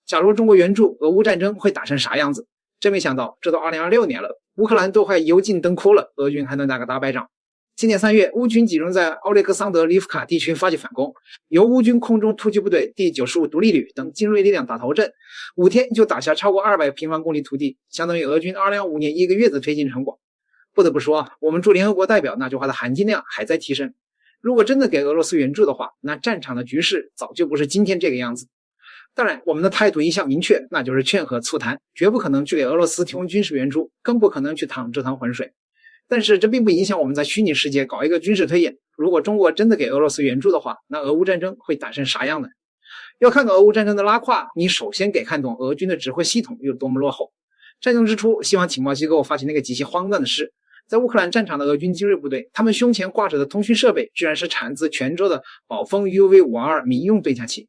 假如中国援助，俄乌战争会打成啥样子？真没想到，这都2026年了，乌克兰都快油尽灯枯了，俄军还能打个大败仗。今年3月，乌军集中在奥列克桑德里夫卡地区发起反攻，由乌军空中突击部队第95独立旅等精锐力量打头阵，5天就打下超过200平方公里土地，相当于俄军2025年1个月的推进成果。不得不说，我们驻联合国代表那句话的含金量还在提升。如果真的给俄罗斯援助的话，那战场的局势早就不是今天这个样子。当然，我们的态度一向明确，那就是劝和促谈，绝不可能去给俄罗斯提供军事援助，更不可能去淌这趟浑水。但是这并不影响我们在虚拟世界搞一个军事推演，如果中国真的给俄罗斯援助的话，那俄乌战争会打成啥样呢？要看懂俄乌战争的拉胯，你首先得看懂俄军的指挥系统有多么落后。战争之初，西方情报机构发现那个极其荒诞的事，在乌克兰战场的俄军精锐部队，他们胸前挂着的通讯设备居然是产自泉州的宝丰 UV52 民用对讲机。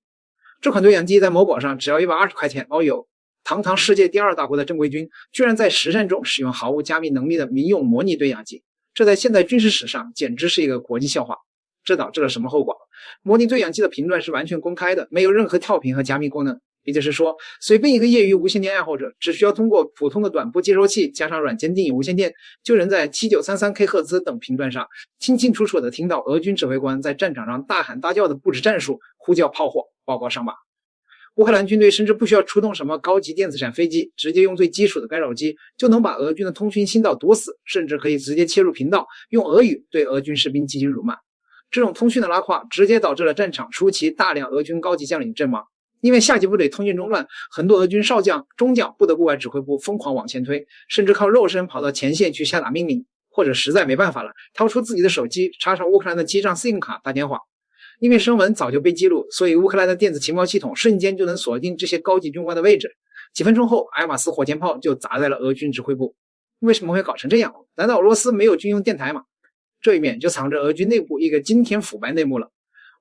这款对讲机在某宝上只要120块钱包邮，堂堂世界第2大国的正规军居然在实战中使用毫无加密能力的民用模拟对讲机，这在现代军事史上简直是一个国际笑话。这导致了什么后果？模拟对讲机的频段是完全公开的，没有任何跳频和加密功能，也就是说，随便一个业余无线电爱好者只需要通过普通的短波接收器加上软件定义无线电，就能在 7933K 赫兹等频段上清清楚楚地听到俄军指挥官在战场上大喊大叫的布置战术，呼叫炮火，报告上马。乌克兰军队甚至不需要出动什么高级电子战飞机，直接用最基础的干扰机就能把俄军的通讯信道堵死，甚至可以直接切入频道，用俄语对俄军士兵进行辱骂。这种通讯的拉胯直接导致了战场初期大量俄军高级将领阵亡，因为下级部队通讯中断，很多俄军少将、中将不得不把指挥部疯狂往前推，甚至靠肉身跑到前线去下达命令，或者实在没办法了，掏出自己的手机插上乌克兰的基站 SIM 卡打电话。因为声纹早就被记录，所以乌克兰的电子情报系统瞬间就能锁定这些高级军官的位置。几分钟后，艾马斯火箭炮就砸在了俄军指挥部。为什么会搞成这样？难道俄罗斯没有军用电台吗？这里面就藏着俄军内部一个惊天腐败内幕了。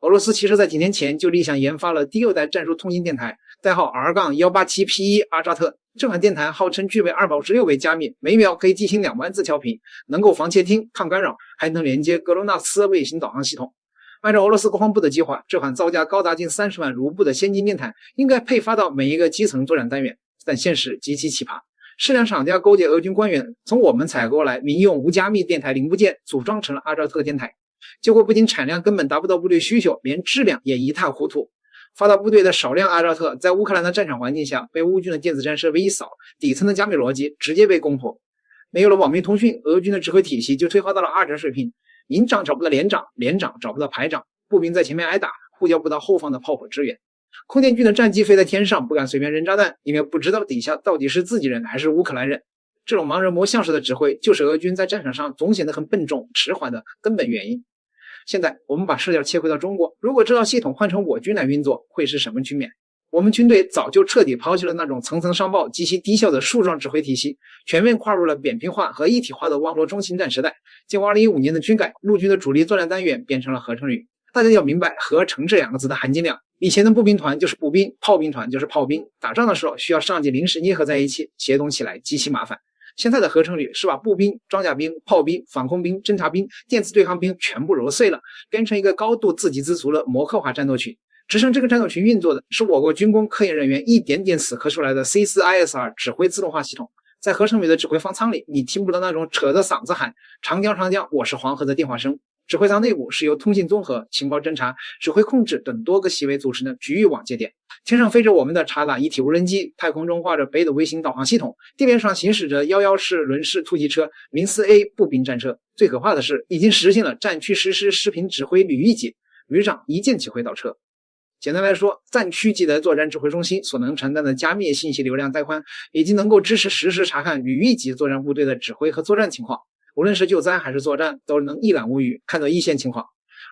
俄罗斯其实在几年前就立项研发了第6代战术通信电台，代号 R-187P1 阿扎特。这款电台号称具备256位加密，每秒可以进行2万字调频，能够防窃听、抗干扰，还能连接格罗纳斯卫星导航系统。按照俄罗斯国防部的计划，这款造价高达近30万卢布的先进电台应该配发到每一个基层作战单元，但现实极其奇葩。市场厂家勾结俄军官员，从我们采购来民用无加密电台零部件，组装成了阿扎特电台。结果不仅产量根本达不到部队需求，连质量也一塌糊涂。发到部队的少量阿扎特，在乌克兰的战场环境下被乌军的电子战设备一扫，底层的加密逻辑直接被攻破。没有了网民通讯，俄军的指挥体系就退化到了二战水平。营长找不到连长，连长找不到排长，步兵在前面挨打，呼叫不到后方的炮火支援。空天军的战机飞在天上，不敢随便扔炸弹，因为不知道底下到底是自己人还是乌克兰人。这种盲人摸象式的指挥，就是俄军在战场上总显得很笨重、迟缓的根本原因。现在我们把视角切回到中国，如果这套系统换成我军来运作，会是什么局面？我们军队早就彻底抛弃了那种层层上报、极其低效的树状指挥体系，全面跨入了扁平化和一体化的网络中心战时代。经过2015年的军改，陆军的主力作战单元变成了合成旅。大家要明白合成这2个字的含金量。以前的步兵团就是步兵，炮兵团就是炮兵，打仗的时候需要上级临时捏合在一起，协同起来极其麻烦。现在的合成旅是把步兵、装甲兵、炮兵、反空兵、侦察兵、电子对抗兵全部揉碎了，编成一个高度自给自足的模块化战斗群。支撑这个战斗群运作的是我国军工科研人员一点点死磕出来的 C4ISR 指挥自动化系统。在合成旅的指挥方舱里，你听不到那种扯着嗓子喊长江长江我是黄河的电话声。指挥舱内部是由通信综合、情报侦察、指挥控制等多个细微组成的局域网节点。天上飞着我们的察打一体无人机，太空中挂着北斗卫星导航系统，地面上行驶着114式轮式突击车、明斯 A 步兵战车。最可怕的是，已经实现了战区实施视频指挥旅域级，旅长一键指挥导车。简单来说，战区级的作战指挥中心所能承担的加密信息流量带宽，已经能够支持实时查看旅域级作战部队的指挥和作战情况。无论是救灾还是作战，都能一览无余，看到一线情况。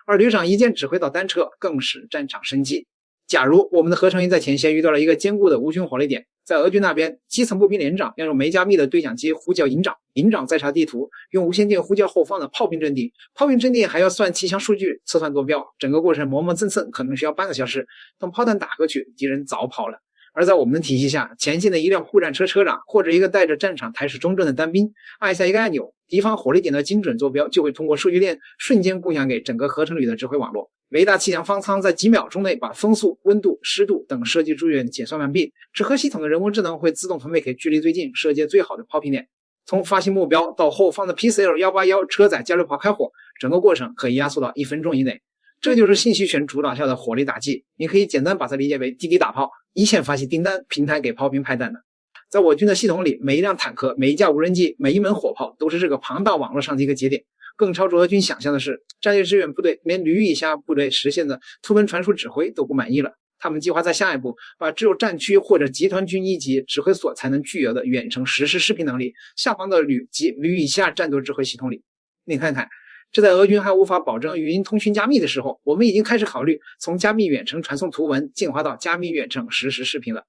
而旅长一键指挥导单车，更是战场生机。假如我们的合成营在前线遇到了一个坚固的乌军火力点，在俄军那边，基层步兵连长要用没加密的对讲机呼叫营长，营长再查地图，用无线电呼叫后方的炮兵阵地，炮兵阵地还要算气象数据，测算坐标，整个过程磨磨蹭蹭，可能需要半个小时。等炮弹打过去，敌人早跑了。而在我们的体系下，前线的一辆护战车车长或者一个带着战场台式中正的单兵，按下一个按钮，敌方火力点的精准坐标就会通过数据链瞬间共享给整个合成旅的指挥网络。雷达气象方舱在几秒钟内把风速、温度、湿度等射击资源解算完毕，指挥系统的人工智能会自动分配给距离最近、射界最好的炮兵点。从发现目标到后方的 PCL-181 车载加榴炮开火，整个过程可以压缩到1分钟以内。这就是信息权主导下的火力打击，你可以简单把它理解为滴滴打炮，一线发起订单，平台给炮兵派弹的。在我军的系统里，每一辆坦克、每一架无人机、每一门火炮都是这个庞大网络上的一个节点。更超出俄军想象的是，战略支援部队连旅以下部队实现的图文传输指挥都不满意了，他们计划在下一步把只有战区或者集团军一级指挥所才能具有的远程实时视频能力下放到旅及旅以下战斗指挥系统里。你看看，这在俄军还无法保证语音通讯加密的时候，我们已经开始考虑从加密远程传送图文进化到加密远程实时视频了。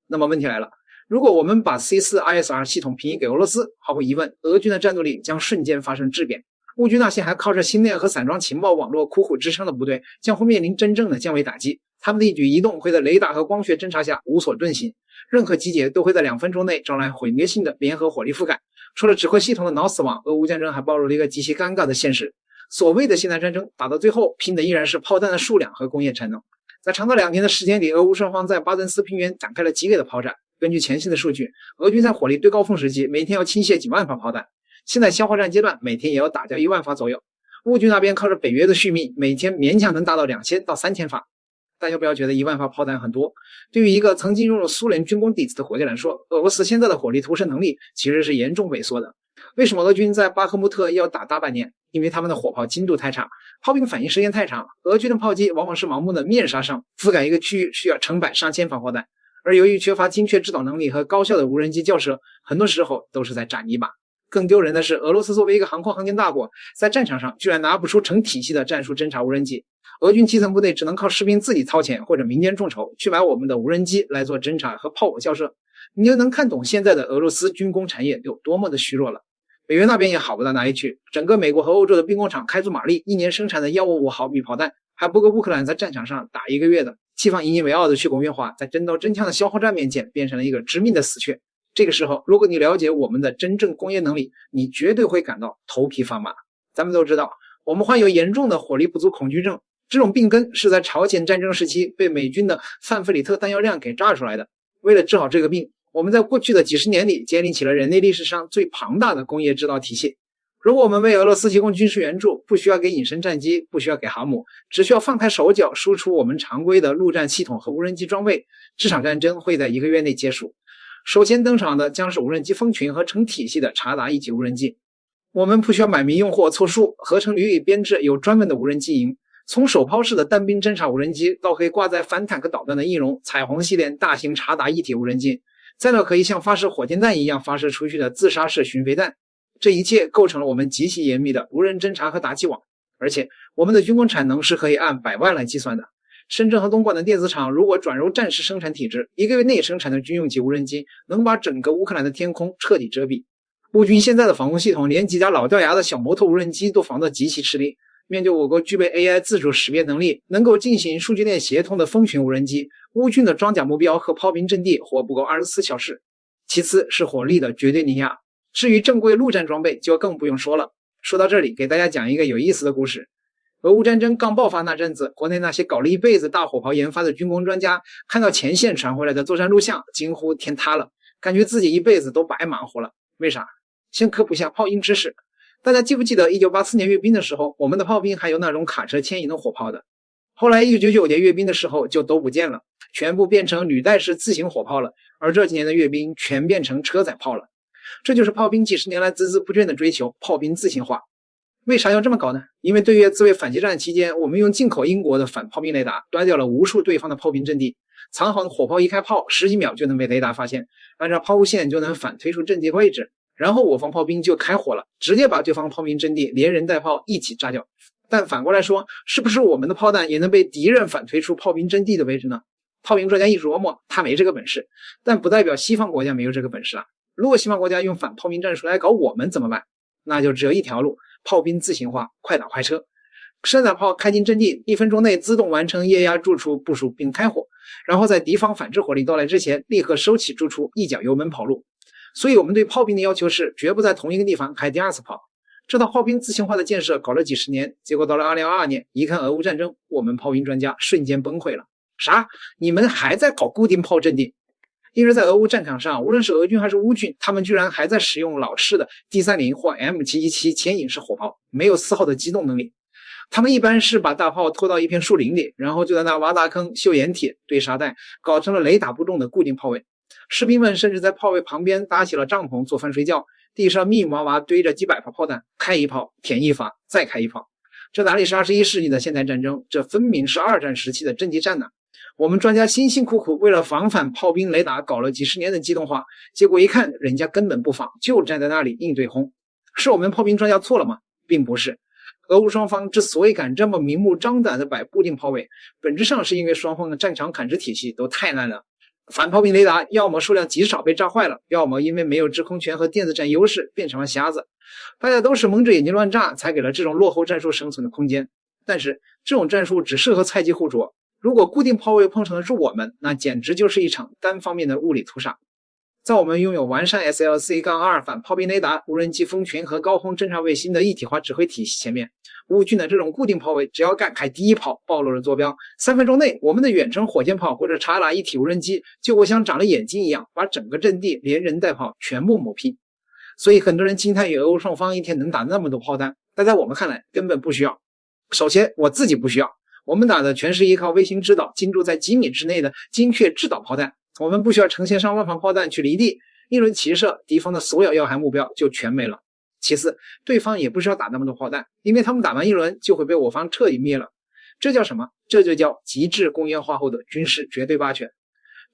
那么问题来了，如果我们把 C4ISR 系统平移给俄罗斯，毫无疑问，俄军的战斗力将瞬间发生质变。乌军那些还靠着星链和散装情报网络苦苦支撑的部队，将会面临真正的降维打击。他们的一举一动会在雷达和光学侦察下无所遁形，任何集结都会在2分钟内招来毁灭性的联合火力覆盖。除了指挥系统的脑死亡，俄乌战争还暴露了一个极其尴尬的现实：所谓的现代战争打到最后，拼的依然是炮弹的数量和工业产能。在长达2年的时间里，俄乌双方在巴顿斯平原展开了激烈的炮战。根据前线的数据，俄军在火力最高峰时期每天要倾泻几万发炮弹，现在消耗战阶段每天也要打掉1万发左右。乌军那边靠着北约的续命，每天勉强能达到2000到3000发。大家不要觉得1万发炮弹很多，对于一个曾经拥有苏联军工底子的国家来说，俄罗斯现在的火力投射能力其实是严重萎缩的。为什么俄军在巴赫穆特要打大半年？因为他们的火炮精度太差，炮兵反应时间太长，俄军的炮击往往是盲目的面杀伤，覆盖一个区域需要成百上千发炮弹，而由于缺乏精确制导能力和高效的无人机校射，很多时候都是在炸泥巴。更丢人的是，俄罗斯作为一个航空航天大国，在战场上居然拿不出成体系的战术侦察无人机。俄军基层部队只能靠士兵自己掏钱或者民间众筹去买我们的无人机来做侦察和炮火校射，你就能看懂现在的俄罗斯军工产业有多么的虚弱了。北约那边也好不到哪里去，整个美国和欧洲的兵工厂开足马力，一年生产的155毫米炮弹还不够乌克兰在战场上打1个月的。西方引以为傲的去工业化，在真刀真枪的消耗战面前变成了一个致命的死穴。这个时候，如果你了解我们的真正工业能力，你绝对会感到头皮发麻。咱们都知道，我们患有严重的火力不足恐惧症，这种病根是在朝鲜战争时期被美军的范弗里特弹药量给炸出来的。为了治好这个病，我们在过去的几十年里建立起了人类历史上最庞大的工业制造体系。如果我们为俄罗斯提供军事援助，不需要给隐身战机，不需要给航母，只需要放开手脚输出我们常规的陆战系统和无人机装备，这场战争会在1个月内结束。首先登场的将是无人机蜂群和成体系的察达1级无人机。我们不需要买民用货凑数，合成旅里编制有专门的无人机营，从手抛式的单兵侦察无人机到可以挂载反坦克导弹的翼龙彩虹系列大型察达一体无人机，再到可以像发射火箭弹一样发射出去的自杀式巡飞弹，这一切构成了我们极其严密的无人侦察和打击网。而且我们的军工产能是可以按100万来计算的。深圳和东莞的电子厂如果转入战时生产体制，1个月内生产的军用级无人机能把整个乌克兰的天空彻底遮蔽。乌军现在的防空系统连几架老掉牙的小摩托无人机都防得极其吃力，面对我国具备 AI 自主识别能力，能够进行数据链协同的蜂群无人机，乌军的装甲目标和炮兵阵地活不够24小时。其次是火力的绝对碾压，至于正规陆战装备就更不用说了。说到这里，给大家讲一个有意思的故事。俄乌战争刚爆发那阵子，国内那些搞了一辈子大火炮研发的军工专家，看到前线传回来的作战录像，惊呼天塌了，感觉自己一辈子都白忙活了。为啥？先科普下炮兵知识。大家记不记得1984年阅兵的时候，我们的炮兵还有那种卡车牵引的火炮的？后来1999年阅兵的时候就都不见了，全部变成履带式自行火炮了，而这几年的阅兵全变成车载炮了。这就是炮兵几十年来孜孜不倦的追求，炮兵自行化。为啥要这么搞呢？因为对越自卫反击战期间，我们用进口英国的反炮兵雷达端掉了无数对方的炮兵阵地，藏好的火炮一开炮10几秒就能被雷达发现，按照抛物线就能反推出阵地位置，然后我方炮兵就开火了，直接把对方炮兵阵地连人带炮一起炸掉。但反过来说，是不是我们的炮弹也能被敌人反推出炮兵阵地的位置呢？炮兵专家一琢磨，他没这个本事，但不代表西方国家没有这个本事啊。如果西方国家用反炮兵战术来搞我们怎么办？那就只有一条路，炮兵自行化，快打快车。生产炮开进阵地，1分钟内自动完成液压注出部署并开火，然后在敌方反制火力到来之前立刻收起注出，一脚油门跑路。所以我们对炮兵的要求是绝不在同一个地方开第二次炮。这套炮兵自行化的建设搞了几十年，结果到了2022年，一看俄乌战争，我们炮兵专家瞬间崩溃了。啥？你们还在搞固定炮阵地？因为在俄乌战场上，无论是俄军还是乌军，他们居然还在使用老式的 D30或 M717牵引式火炮，没有丝毫的机动能力。他们一般是把大炮拖到一片树林里，然后就在那挖大坑、修掩体、堆沙袋，搞成了雷打不动的固定炮位。士兵们甚至在炮位旁边搭起了帐篷做饭睡觉，地上密密麻麻堆着几百发炮弹，开一炮填一发，再开一炮。这哪里是21世纪的现代战争，这分明是二战时期的阵地战呢。我们专家辛辛苦苦为了防范炮兵雷达搞了几十年的机动化，结果一看人家根本不防，就站在那里应对轰。是我们炮兵专家错了吗？并不是。俄乌双方之所以敢这么明目张胆地摆固定炮位，本质上是因为双方的战场感知体系都太烂了。反炮兵雷达要么数量极少被炸坏了，要么因为没有制空权和电子战优势变成了瞎子。大家都是蒙着眼睛乱炸，才给了这种落后战术生存的空间。但是这种战术只适合菜鸡互啄，如果固定炮位碰上的是我们，那简直就是一场单方面的物理屠杀。在我们拥有完善 SLC-2 反炮兵雷达、无人机蜂群和高空侦察卫星的一体化指挥体系前面，乌军的这种固定炮位只要敢开第一炮，暴露了坐标，3分钟内我们的远程火箭炮或者查拉一体无人机就会像长了眼睛一样，把整个阵地连人带炮全部抹平。所以很多人惊叹于俄乌双方一天能打那么多炮弹，但在我们看来根本不需要。首先我自己不需要，我们打的全是依靠卫星指导精度在几米之内的精确制导炮弹，我们不需要成千上万发炮弹去离地，一轮齐射，敌方的所有要害目标就全没了。其次，对方也不需要打那么多炮弹，因为他们打完一轮就会被我方彻底灭了。这叫什么？这就叫极致工业化后的军事绝对霸权。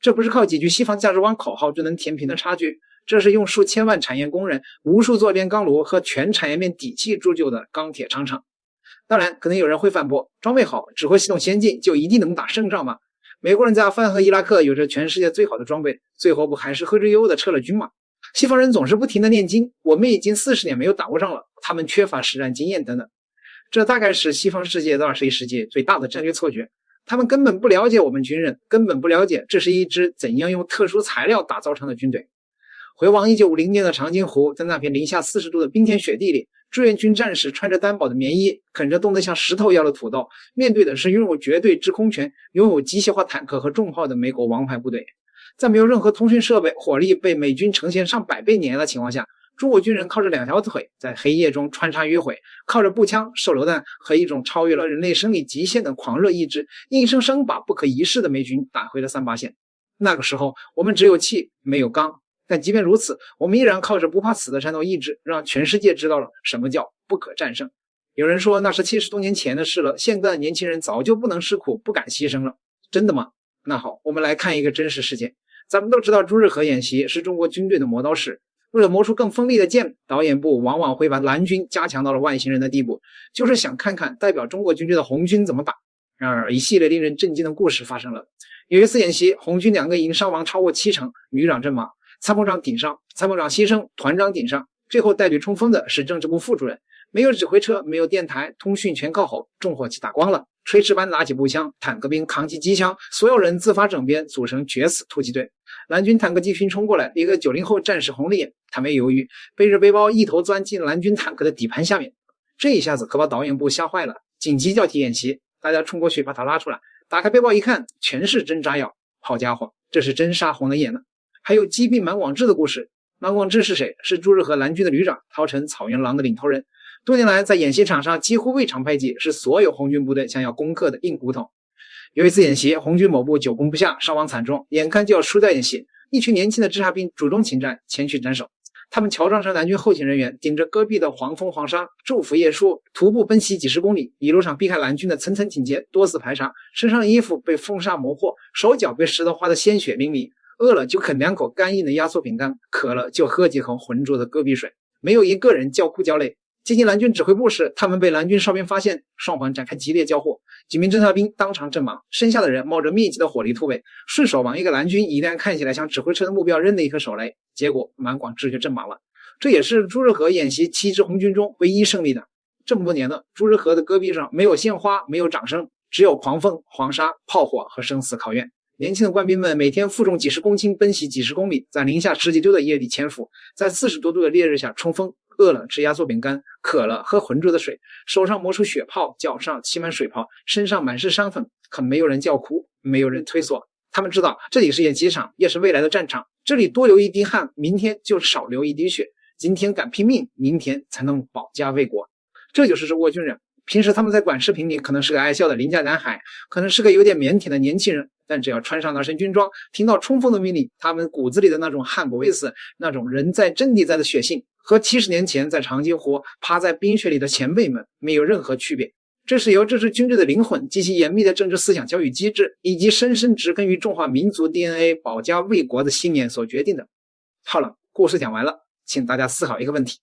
这不是靠几句西方价值观口号就能填平的差距，这是用数千万产业工人、无数座炼钢炉和全产业链底气铸就的钢铁长城。当然，可能有人会反驳，装备好、指挥系统先进就一定能打胜仗吗？美国人在阿富汗和伊拉克有着全世界最好的装备，最后不还是黑之优的撤了军吗？西方人总是不停的念经，我们已经40年没有打过仗了，他们缺乏实战经验等等。这大概是西方世界到21世纪最大的战略错觉，他们根本不了解我们军人，根本不了解这是一支怎样用特殊材料打造成的军队。回望1950年的长津湖，在那片零下40度的冰天雪地里，志愿军战士穿着单薄的棉衣，啃着冻得像石头一样的土豆，面对的是拥有绝对制空权、拥有机械化坦克和重炮的美国王牌部队。在没有任何通讯设备，火力被美军呈现上百倍碾压的情况下，中国军人靠着2条腿在黑夜中穿插迂回，靠着步枪、手榴弹和一种超越了人类生理极限的狂热意志，硬生生把不可一世的美军打回了3八线。那个时候我们只有气没有钢，但即便如此，我们依然靠着不怕死的战斗意志，让全世界知道了什么叫不可战胜。有人说那是70多年前的事了，现在的年轻人早就不能吃苦，不敢牺牲了。真的吗？那好，我们来看一个真实事件。咱们都知道朱日和演习是中国军队的磨刀石，为了磨出更锋利的剑，导演部往往会把蓝军加强到了外星人的地步，就是想看看代表中国军队的红军怎么打。然而一系列令人震惊的故事发生了。有一次演习，红军2个营伤亡超过70%，旅长阵亡，参谋长顶上，参谋长牺牲，团长顶上，最后带队冲锋的是政治部副主任。没有指挥车，没有电台，通讯全靠吼，重火器打光了，炊事班拿起步枪，坦克兵扛起机枪，所有人自发整编，组成决死突击队。蓝军坦克集群冲过来，一个90后战士红了眼，他没犹豫，背着背包一头钻进蓝军坦克的底盘下面。这一下子可把导演部吓坏了，紧急叫停演习，大家冲过去把他拉出来，打开背包一看，全是针扎药。好家伙，这是真杀红了眼了。还有击毙满广志的故事。满广志是谁？是朱日和蓝军的旅长，桃城草原狼的领头人。多年来在演习场上几乎未尝败绩，是所有红军部队想要攻克的硬骨头。有一次演习，红军某部久攻不下，伤亡惨重，眼看就要输在演习，一群年轻的侦察兵主动请战，前去斩首。他们乔装成蓝军后勤人员，顶着戈壁的黄蜂黄沙，昼伏夜出，徒步奔袭几十公里，一路上避开蓝军的层层警戒，多次排查，身上的衣服被风沙磨破，手脚被石头划得鲜血淋漓，饿了就啃2口干硬的压缩饼干，渴了就喝几口浑浊的戈壁水，没有一个人叫哭叫累。接近蓝军指挥部时，他们被蓝军哨兵发现，双方展开激烈交火，几名侦察兵当场阵亡，剩下的人冒着密集的火力突围，顺手往一个蓝军一辆看起来像指挥车的目标扔了一颗手雷，结果满广志就阵亡了。这也是朱日和演习7支红军中唯一胜利的。这么多年了，朱日和的戈壁上没有鲜花，没有掌声，只有狂风、黄沙、炮火和生死考验。年轻的官兵们每天负重几十公斤奔袭几十公里，在零下10几度的夜里潜伏，在40多度的烈日下冲锋，饿了吃压缩饼干，渴了喝浑浊的水，手上磨出血泡，脚上起满水泡，身上满是伤痕，可没有人叫哭，没有人退缩。他们知道这里是演机场，也是未来的战场，这里多流一滴汗，明天就少流一滴血，今天敢拼命，明天才能保家卫国。这就是中国军人。平时他们在短视频里可能是个爱笑的邻家男孩，可能是个有点腼腆的年轻人，但只要穿上那身军装，听到冲锋的命令，他们骨子里的那种悍不畏死，那种人在阵地在的血性，和70年前在长津湖趴在冰雪里的前辈们没有任何区别。这是由这支军队的灵魂及其严密的政治思想教育机制，以及深深植根于中华民族 DNA 保家卫国的信念所决定的。好了，故事讲完了，请大家思考一个问题。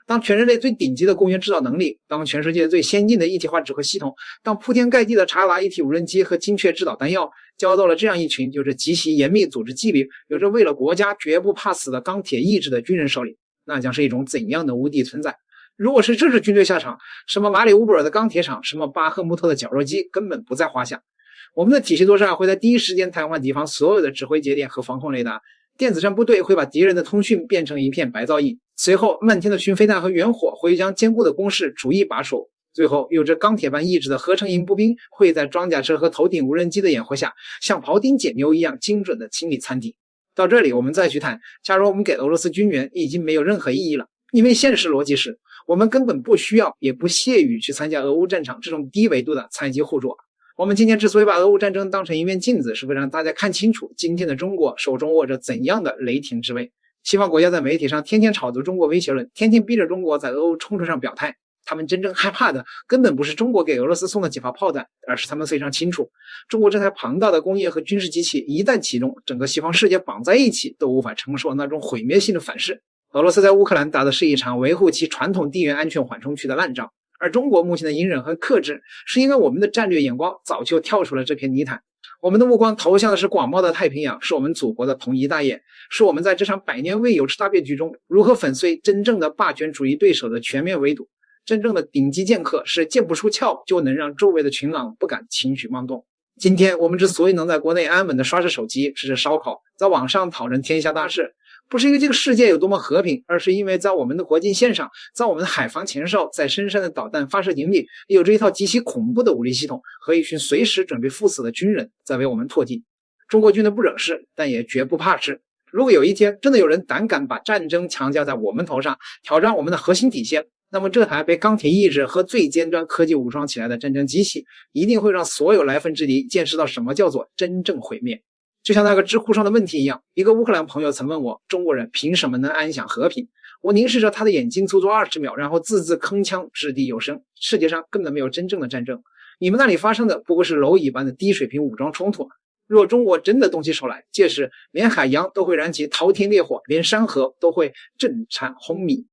当全人类最顶级的工业制造能力，当全世界最先进的一体化指挥系统，当铺天盖地的察拉一体无人机和精确制导弹药交到了这样一群有着极其严密组织纪律，有着为了国家绝不怕死的钢铁意志的军人手里，那将是一种怎样的无敌存在？如果是这支军队下场，什么马里乌波尔的钢铁厂，什么巴赫穆特的绞肉机根本不在话下。我们的体系作战会在第一时间瘫痪敌方所有的指挥节点和防空雷达，电子战部队会把敌人的通讯变成一片白噪音，随后漫天的巡飞弹和远火会将坚固的工事逐一把守，最后有着钢铁般意志的合成营步兵会在装甲车和头顶无人机的掩护下，像庖丁解牛一样精准地清理残敌。到这里我们再去谈，假如我们给俄罗斯军援已经没有任何意义了，因为现实逻辑是我们根本不需要也不屑于去参加俄乌战场这种低维度的猜忌互助。我们今天之所以把俄乌战争当成一面镜子，是为了让大家看清楚今天的中国手中握着怎样的雷霆之威。西方国家在媒体上天天炒作中国威胁论，天天逼着中国在俄乌冲突上表态，他们真正害怕的根本不是中国给俄罗斯送的几发炮弹，而是他们非常清楚，中国这台庞大的工业和军事机器一旦启动，整个西方世界绑在一起都无法承受那种毁灭性的反噬。俄罗斯在乌克兰打的是一场维护其传统地缘安全缓冲区的烂仗，而中国目前的隐忍和克制，是因为我们的战略眼光早就跳出了这片泥潭。我们的目光投向的是广袤的太平洋，是我们祖国的统一大业，是我们在这场百年未有之大变局中如何粉碎真正的霸权主义对手的全面围堵。真正的顶级剑客是剑不出鞘就能让周围的群狼不敢轻举妄动。今天我们之所以能在国内安稳地刷着手机吃着烧烤，在网上讨论天下大事，不是因为这个世界有多么和平，而是因为在我们的国境线上，在我们的海防前哨，在深山的导弹发射井里，有着一套极其恐怖的武力系统和一群随时准备赴死的军人在为我们拓进。中国军队不惹事，但也绝不怕事。如果有一天真的有人胆敢把战争强加在我们头上，挑战我们的核心底线，那么这台被钢铁意志和最尖端科技武装起来的战争机器，一定会让所有来犯之敌见识到什么叫做真正毁灭。就像那个知乎上的问题一样，一个乌克兰朋友曾问我，中国人凭什么能安享和平？我凝视着他的眼睛足足20秒，然后字字铿锵，掷地有声。世界上根本没有真正的战争，你们那里发生的不过是蝼蚁般的低水平武装冲突。若中国真的动起手来，届时连海洋都会燃起滔天烈火，连山河都会震颤轰鸣。